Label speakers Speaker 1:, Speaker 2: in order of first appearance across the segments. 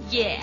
Speaker 1: Yeah.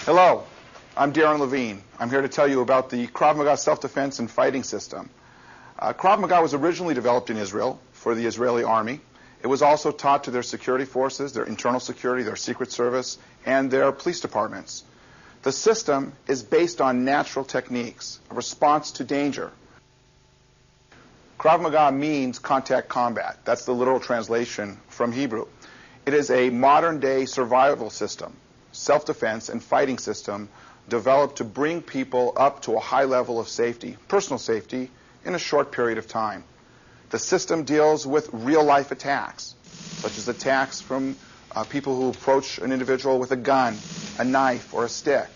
Speaker 2: Hello, I'm Darren Levine. I'm here to tell you about the Krav Maga self-defense and fighting system. Krav Maga was originally developed in Israel for the Israeli army. It was also taught to their security forces, their internal security, their secret service, and their police departments. The system is based on natural techniques, a response to danger. Krav Maga means contact combat. That's the literal translation from Hebrew. It is a modern-day survival system, self-defense and fighting system developed to bring people up to a high level of safety, personal safety, in a short period of time. The system deals with real-life attacks, such as attacks from people who approach an individual with a gun, a knife, or a stick,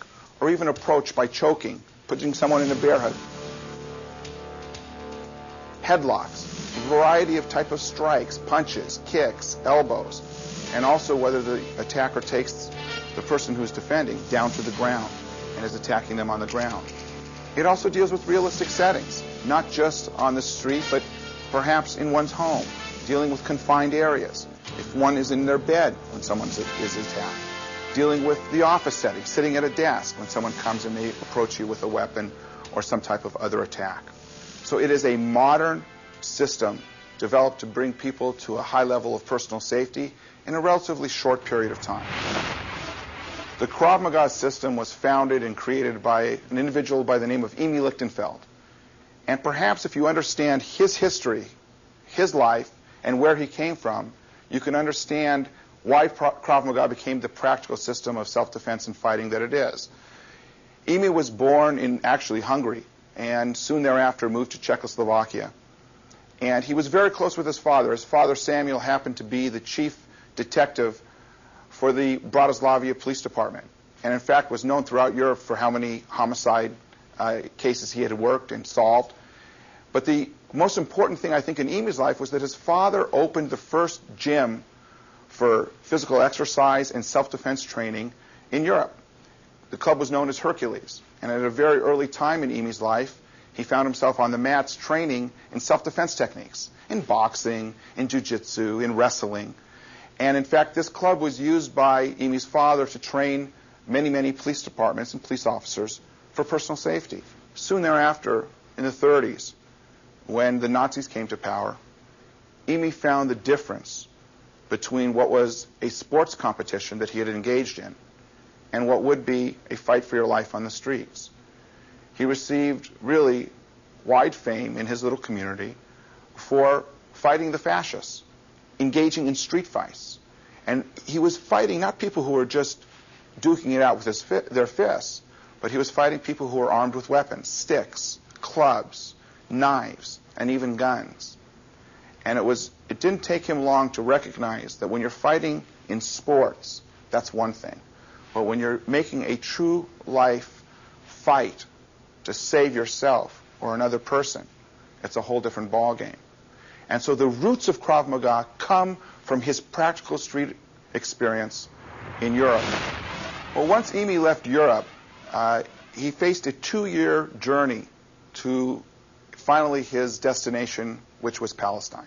Speaker 2: or even approach by choking, putting someone in a bear hug. Headlocks, a variety of type of strikes, punches, kicks, elbows, and also whether the attacker takes the person who's defending down to the ground and is attacking them on the ground. It also deals with realistic settings, not just on the street, but perhaps in one's home, dealing with confined areas, if one is in their bed when someone is attacked, dealing with the office setting, sitting at a desk when someone comes and they approach you with a weapon or some type of other attack. So it is a modern system developed to bring people to a high level of personal safety in a relatively short period of time. The Krav Maga system was founded and created by an individual by the name of Emi Lichtenfeld. And perhaps if you understand his history, his life, and where he came from, you can understand why Krav Maga became the practical system of self-defense and fighting that it is. Emi was born in actually Hungary and soon thereafter moved to Czechoslovakia. And he was very close with his father. His father, Samuel, happened to be the chief detective for the Bratislava Police Department, and in fact was known throughout Europe for how many homicide cases he had worked and solved. But the most important thing, I think, in Emi's life was that his father opened the first gym for physical exercise and self-defense training in Europe. The club was known as Hercules, and at a very early time in Emi's life, he found himself on the mats training in self-defense techniques, in boxing, in jiu-jitsu, in wrestling. And in fact, this club was used by Emi's father to train many, many police departments and police officers for personal safety. Soon thereafter, in the 30s, when the Nazis came to power, Emi found the difference between what was a sports competition that he had engaged in and what would be a fight for your life on the streets. He received really wide fame in his little community for fighting the fascists, engaging in street fights. And he was fighting not people who were just duking it out with their fists, but he was fighting people who were armed with weapons, sticks, clubs, knives, and even guns. And it didn't take him long to recognize that when you're fighting in sports, that's one thing. But when you're making a true life fight to save yourself or another person, it's a whole different ballgame. And so the roots of Krav Maga come from his practical street experience in Europe. Well, once Emi left Europe, he faced a 2-year journey to finally his destination, which was Palestine.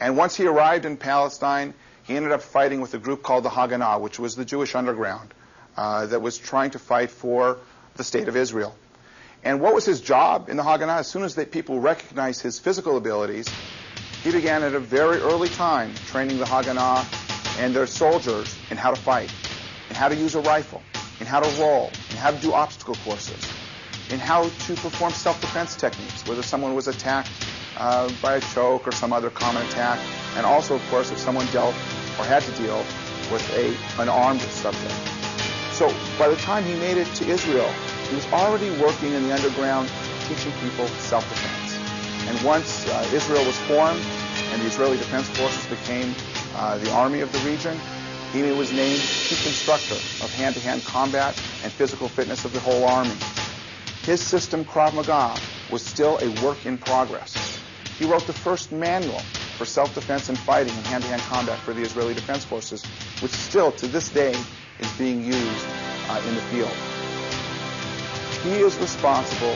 Speaker 2: And once he arrived in Palestine, he ended up fighting with a group called the Haganah, which was the Jewish underground that was trying to fight for the state of Israel. And what was his job in the Haganah? As soon as people recognized his physical abilities, he began at a very early time training the Haganah and their soldiers in how to fight, in how to use a rifle, in how to roll, in how to do obstacle courses, in how to perform self-defense techniques, whether someone was attacked by a choke or some other common attack, and also, of course, if someone dealt or had to deal with an armed subject. So by the time he made it to Israel, he was already working in the underground, teaching people self-defense. And once Israel was formed and the Israeli Defense Forces became the army of the region, he was named chief instructor of hand-to-hand combat and physical fitness of the whole army. His system, Krav Maga, was still a work in progress. He wrote the first manual for self-defense and fighting in hand-to-hand combat for the Israeli Defense Forces, which still, to this day, is being used in the field. He is responsible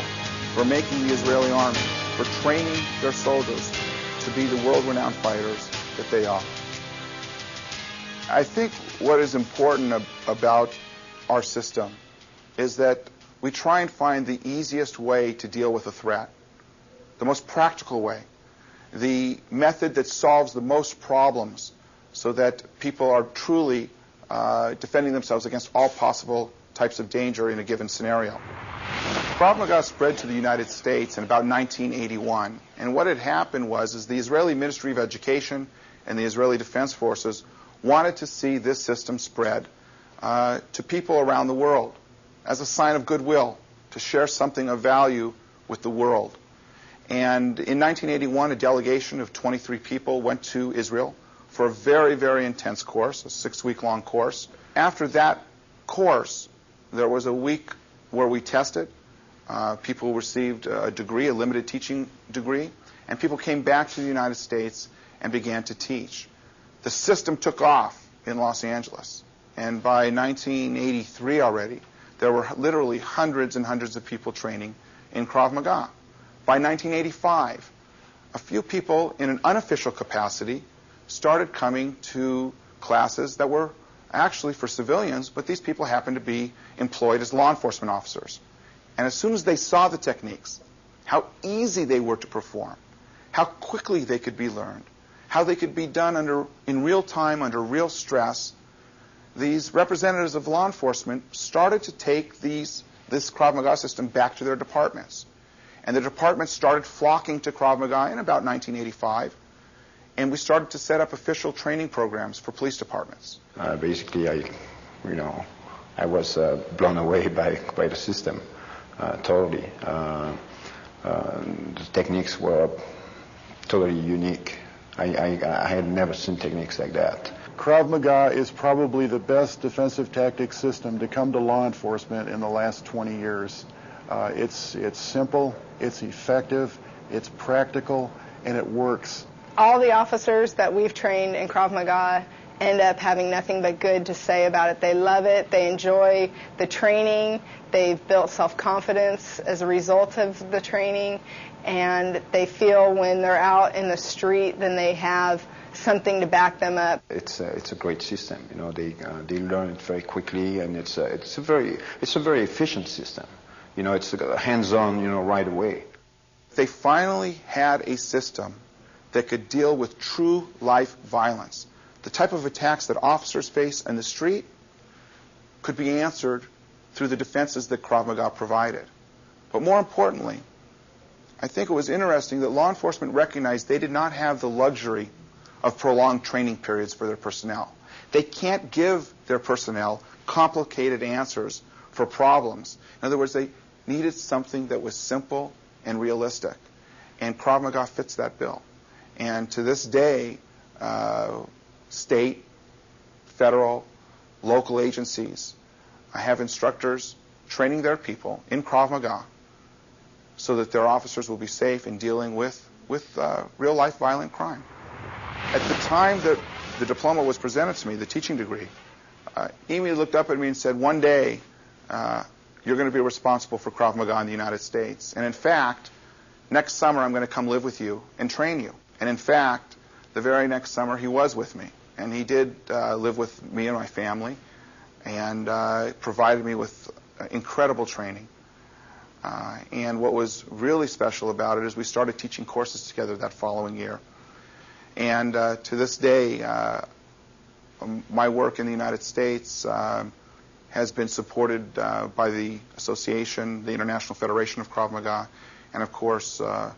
Speaker 2: for making the Israeli army, for training their soldiers to be the world-renowned fighters that they are. I think what is important about our system is that we try and find the easiest way to deal with a threat, the most practical way, the method that solves the most problems so that people are truly defending themselves against all possible types of danger in a given scenario. Krav Maga spread to the United States in about 1981, and what had happened was the Israeli Ministry of Education and the Israeli Defense Forces wanted to see this system spread to people around the world as a sign of goodwill, to share something of value with the world. And in 1981, a delegation of 23 people went to Israel for a very, very intense course, a 6-week-long course. After that course, there was a week where we tested. People received a degree, a limited teaching degree, and people came back to the United States and began to teach. The system took off in Los Angeles, and by 1983 already, there were literally hundreds and hundreds of people training in Krav Maga. By 1985, a few people in an unofficial capacity started coming to classes that were actually for civilians, but these people happened to be employed as law enforcement officers. And as soon as they saw the techniques, how easy they were to perform, how quickly they could be learned, how they could be done in real time, under real stress, these representatives of law enforcement started to take this Krav Maga system back to their departments. And the departments started flocking to Krav Maga in about 1985, and we started to set up official training programs for police departments.
Speaker 1: Basically, I was blown away by the system, totally. The techniques were totally unique. I had never seen techniques like that.
Speaker 3: Krav Maga is probably the best defensive tactics system to come to law enforcement in the last 20 years. It's simple, it's effective, it's practical, and it works.
Speaker 4: All the officers that we've trained in Krav Maga end up having nothing but good to say about it. They love it, they enjoy the training, they've built self-confidence as a result of the training, and they feel when they're out in the street then they have something to back them up.
Speaker 1: It's a great system. They learn it very quickly, and it's a very efficient system. It's hands-on, right away.
Speaker 2: They finally had a system that could deal with true life violence. The type of attacks that officers face in the street could be answered through the defenses that Krav Maga provided. But more importantly, I think it was interesting that law enforcement recognized they did not have the luxury of prolonged training periods for their personnel. They can't give their personnel complicated answers for problems. In other words, they needed something that was simple and realistic. And Krav Maga fits that bill. And to this day, state, federal, local agencies have instructors training their people in Krav Maga so that their officers will be safe in dealing with real-life violent crime. At the time that the diploma was presented to me, the teaching degree, Amy looked up at me and said, one day, you're going to be responsible for Krav Maga in the United States. And in fact, next summer I'm going to come live with you and train you. And in fact, the very next summer he was with me. And he did live with me and my family and provided me with incredible training. And what was really special about it is we started teaching courses together that following year. And to this day, my work in the United States has been supported by the association, the International Federation of Krav Maga, and of course, Emi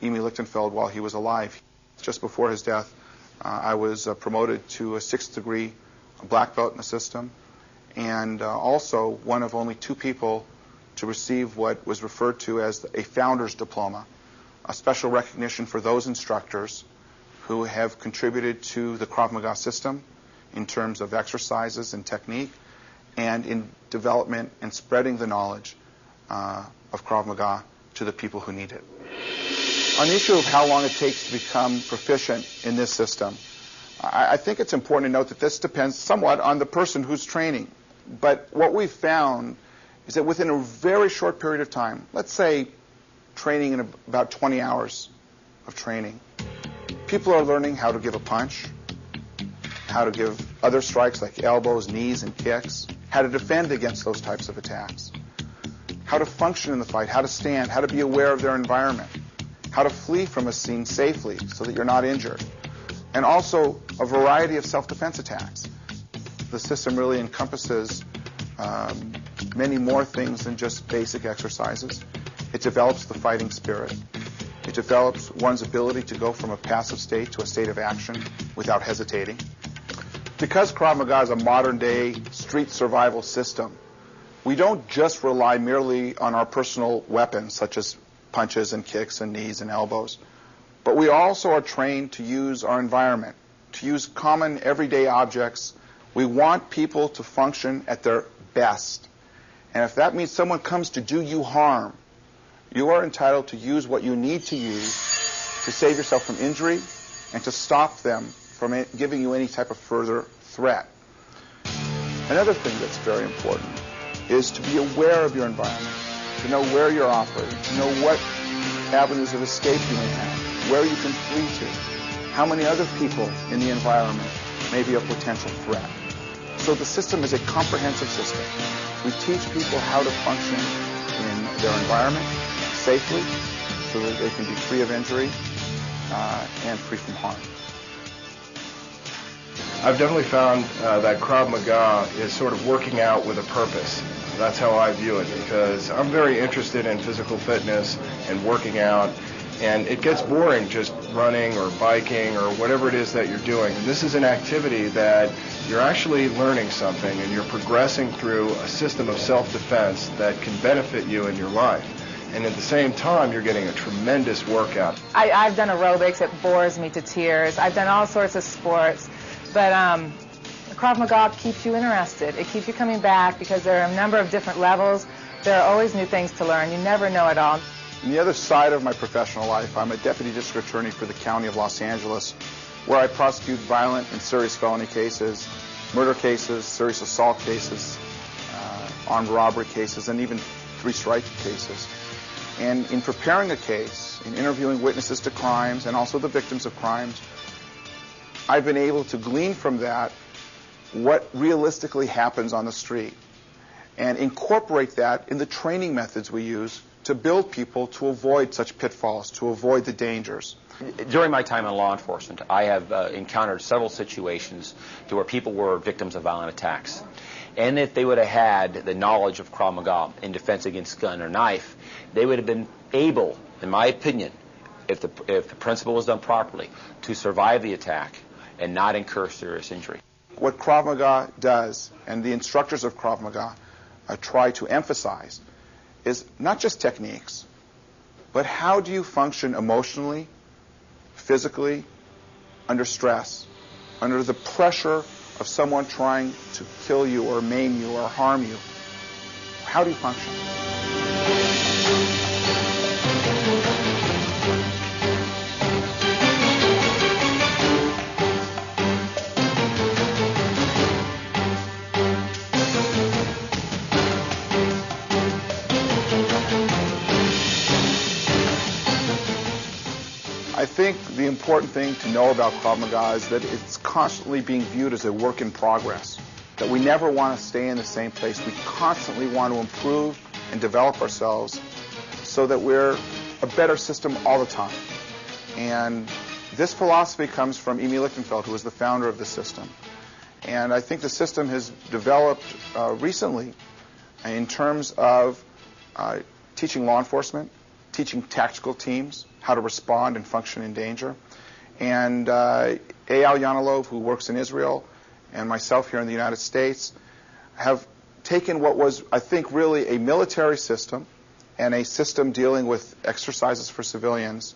Speaker 2: Lichtenfeld while he was alive. Just before his death, I was promoted to a 6th degree black belt in the system, and also one of only 2 people to receive what was referred to as a founder's diploma, a special recognition for those instructors who have contributed to the Krav Maga system in terms of exercises and technique, and in development and spreading the knowledge of Krav Maga to the people who need it. On the issue of how long it takes to become proficient in this system, I think it's important to note that this depends somewhat on the person who's training. But what we've found is that within a very short period of time, let's say training in about 20 hours of training, people are learning how to give a punch, how to give other strikes like elbows, knees, and kicks, how to defend against those types of attacks, how to function in the fight, how to stand, how to be aware of their environment, how to flee from a scene safely so that you're not injured, and also a variety of self-defense attacks. The system really encompasses many more things than just basic exercises. It develops the fighting spirit. It develops one's ability to go from a passive state to a state of action without hesitating. Because Krav Maga is a modern-day street survival system, we don't just rely merely on our personal weapons, such as punches and kicks and knees and elbows, but we also are trained to use our environment, to use common everyday objects. We want people to function at their best. And if that means someone comes to do you harm, you are entitled to use what you need to use to save yourself from injury and to stop them from giving you any type of further threat. Another thing that's very important is to be aware of your environment, to know where you're operating, to know what avenues of escape you may have, where you can flee to, how many other people in the environment may be a potential threat. So the system is a comprehensive system. We teach people how to function in their environment safely so that they can be free of injury and free from harm.
Speaker 5: I've definitely found that Krav Maga is sort of working out with a purpose. That's how I view it, because I'm very interested in physical fitness and working out, and it gets boring just running or biking or whatever it is that you're doing. And this is an activity that you're actually learning something, and you're progressing through a system of self-defense that can benefit you in your life. And at the same time, you're getting a tremendous workout.
Speaker 6: I've done aerobics. It bores me to tears. I've done all sorts of sports. But Krav Maga keeps you interested. It keeps you coming back because there are a number of different levels. There are always new things to learn. You never know it all.
Speaker 2: On the other side of my professional life, I'm a deputy district attorney for the County of Los Angeles, where I prosecute violent and serious felony cases, murder cases, serious assault cases, armed robbery cases, and even three-strike cases. And in preparing a case, in interviewing witnesses to crimes and also the victims of crimes, I've been able to glean from that what realistically happens on the street and incorporate that in the training methods we use to build people to avoid such pitfalls, to avoid the dangers.
Speaker 7: During my time in law enforcement, I have encountered several situations to where people were victims of violent attacks. And if they would have had the knowledge of Krav Maga in defense against gun or knife, they would have been able, in my opinion, if the principle was done properly, to survive the attack and not incur serious injury.
Speaker 2: What Krav Maga does, and the instructors of Krav Maga try to emphasize, is not just techniques, but how do you function emotionally, physically, under stress, under the pressure of someone trying to kill you or maim you or harm you. How do you function? I think the important thing to know about Krav Maga is that it's constantly being viewed as a work in progress, that we never want to stay in the same place. We constantly want to improve and develop ourselves so that we're a better system all the time. And this philosophy comes from Emil Lichtenfeld, who was the founder of the system. And I think the system has developed recently in terms of teaching law enforcement, teaching tactical teams how to respond and function in danger. And Eyal Yanilov, who works in Israel, and myself here in the United States, have taken what was, I think, really a military system and a system dealing with exercises for civilians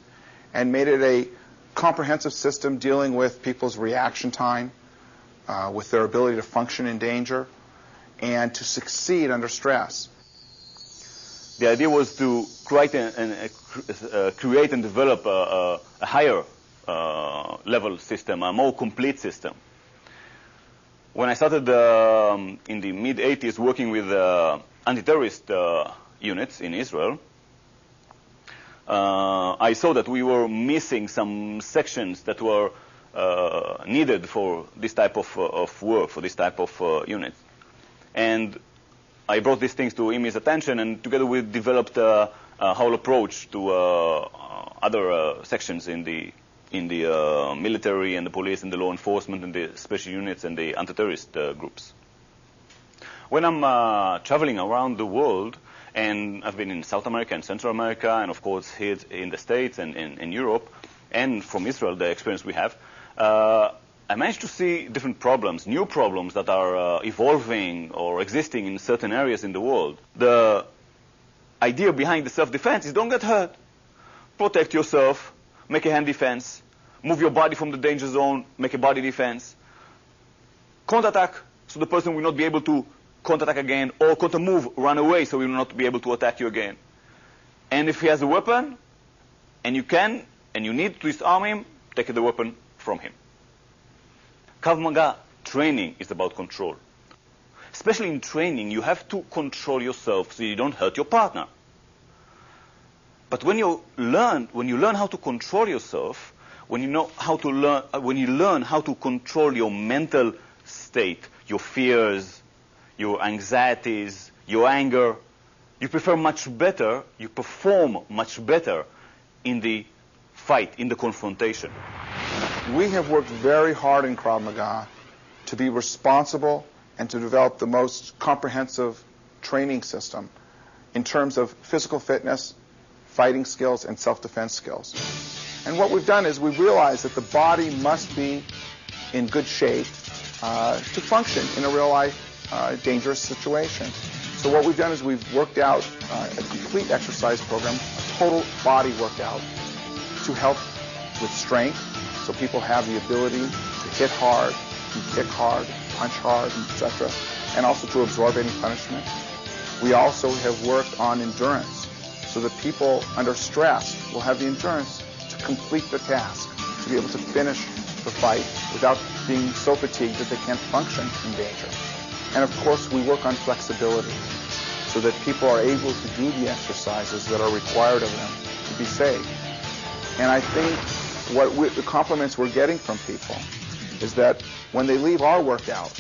Speaker 2: and made it a comprehensive system dealing with people's reaction time, with their ability to function in danger, and to succeed under stress.
Speaker 8: The idea was to create and develop a higher level system, a more complete system. When I started in the mid-'80s working with anti-terrorist units in Israel, I saw that we were missing some sections that were needed for this type of work, for this type of units. And I brought these things to Imi's attention, and together we developed a whole approach to other sections in the military and the police and the law enforcement and the special units and the anti-terrorist groups. When I'm traveling around the world, and I've been in South America and Central America, and of course here in the States and in Europe, and from Israel, the experience we have, I managed to see different problems, new problems that are evolving or existing in certain areas in the world. The idea behind the self-defense is don't get hurt. Protect yourself, make a hand defense, move your body from the danger zone, make a body defense. Counterattack, so the person will not be able to counterattack again, or counter-move, run away, so he will not be able to attack you again. And if he has a weapon, and you can, and you need to disarm him, take the weapon from him. Krav Maga training is about control. Especially in training, you have to control yourself so you don't hurt your partner. But when you learn how to control yourself, when you learn how to control your mental state, your fears, your anxieties, your anger, you perform much better in the fight, in the confrontation.
Speaker 2: We have worked very hard in Krav Maga to be responsible and to develop the most comprehensive training system in terms of physical fitness, fighting skills, and self-defense skills. And what we've done is we've realized that the body must be in good shape to function in a real-life dangerous situation. So what we've done is we've worked out a complete exercise program, a total body workout, to help with strength, so people have the ability to hit hard, to kick hard, punch hard, etc., and also to absorb any punishment. We also have worked on endurance, so that people under stress will have the endurance to complete the task, to be able to finish the fight without being so fatigued that they can't function in danger. And of course, we work on flexibility, so that people are able to do the exercises that are required of them to be safe. And I think the compliments we're getting from people is that when they leave our workout,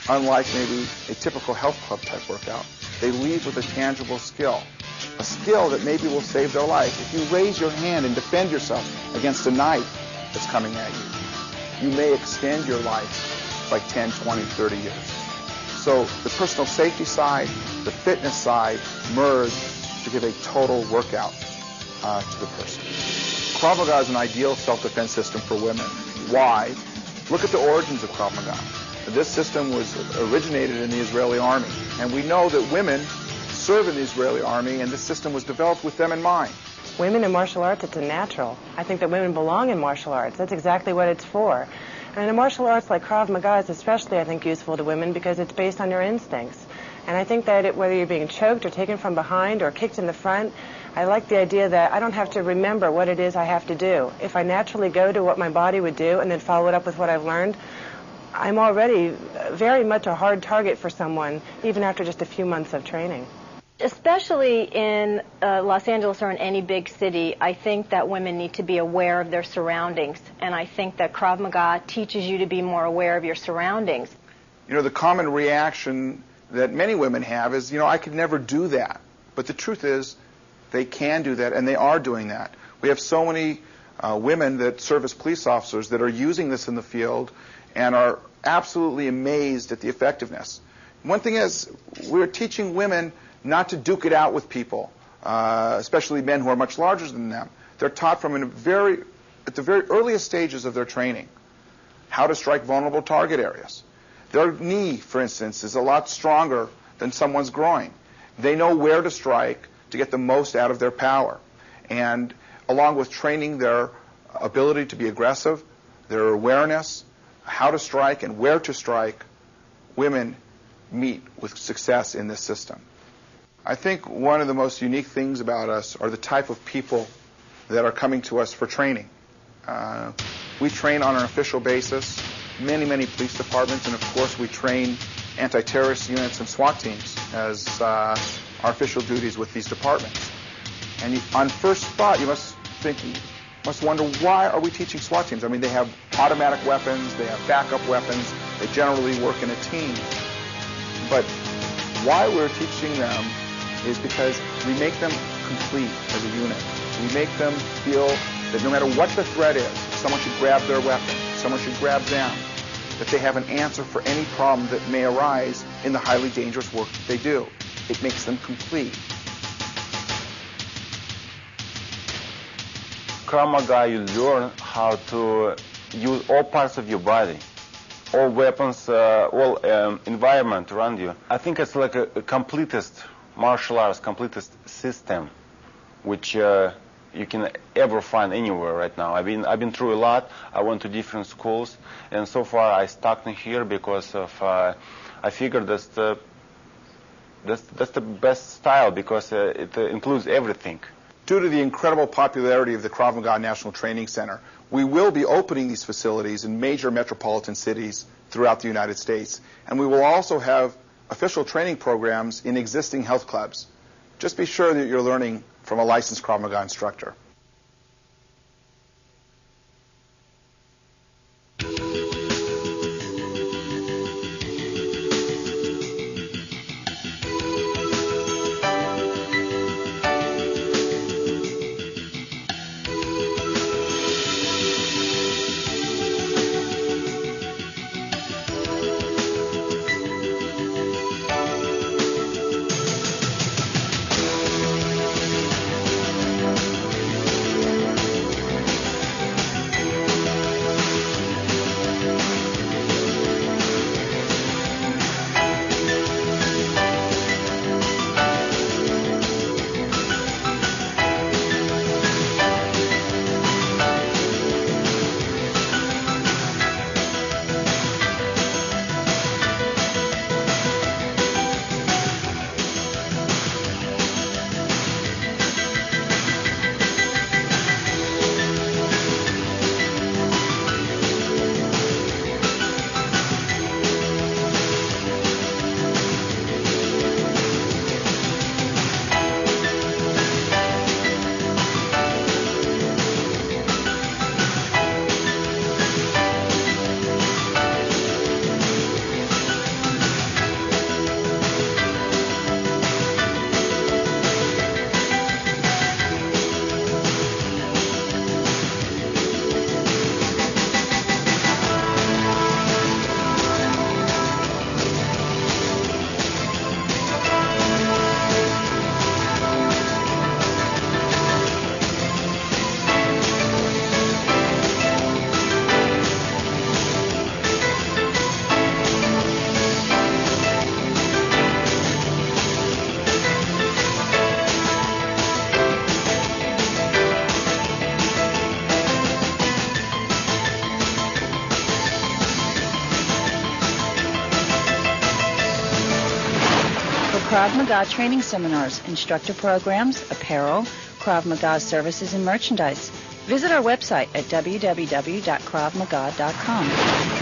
Speaker 2: unlike maybe a typical health club type workout, they leave with a tangible skill, a skill that maybe will save their life. If you raise your hand and defend yourself against a knife that's coming at you, you may extend your life by 10, 20, 30 years. So the personal safety side, the fitness side merge to give a total workout to the person. Krav Maga is an ideal self-defense system for women. Why? Look at the origins of Krav Maga. This system was originated in the Israeli army, and we know that women serve in the Israeli army, and this system was developed with them in mind.
Speaker 9: Women in martial arts, it's a natural. I think that women belong in martial arts. That's exactly what it's for. And in martial arts like Krav Maga is especially, I think, useful to women because it's based on your instincts. And I think that whether you're being choked or taken from behind or kicked in the front, I like the idea that I don't have to remember what it is I have to do. If I naturally go to what my body would do and then follow it up with what I've learned, I'm already very much a hard target for someone, even after just a few months of training.
Speaker 10: Especially in Los Angeles or in any big city, I think that women need to be aware of their surroundings, and I think that Krav Maga teaches you to be more aware of your surroundings.
Speaker 2: You know, the common reaction that many women have is, you know, I could never do that. But the truth is, they can do that, and they are doing that. We have so many women that serve as police officers that are using this in the field and are absolutely amazed at the effectiveness. One thing is, we're teaching women not to duke it out with people, especially men who are much larger than them. They're taught from at the very earliest stages of their training how to strike vulnerable target areas. Their knee, for instance, is a lot stronger than someone's groin. They know where to strike to get the most out of their power. And along with training their ability to be aggressive, their awareness, how to strike and where to strike, women meet with success in this system. I think one of the most unique things about us are the type of people that are coming to us for training. We train on an official basis, many police departments, and of course we train anti-terrorist units and SWAT teams as our official duties with these departments. And on first thought, you must wonder, why are we teaching SWAT teams? I mean, they have automatic weapons, they have backup weapons, they generally work in a team. But why we're teaching them is because we make them complete as a unit. We make them feel that no matter what the threat is, someone should grab their weapon, someone should grab them, that they have an answer for any problem that may arise in the highly dangerous work that they do. It makes them complete.
Speaker 11: Krav Maga, you learn how to use all parts of your body, all weapons, all environment around you. I think it's like a completest martial arts, completest system, which you can ever find anywhere right now. I've been through a lot. I went to different schools, and so far I stuck in here because of I figured that's the best style because it includes everything.
Speaker 2: Due to the incredible popularity of the Krav Maga National Training Center, we will be opening these facilities in major metropolitan cities throughout the United States, and we will also have official training programs in existing health clubs. Just be sure that you're learning from a licensed Krav Maga instructor.
Speaker 12: Krav Maga training seminars, instructor programs, apparel, Krav Maga services, and merchandise. Visit our website at www.kravmaga.com.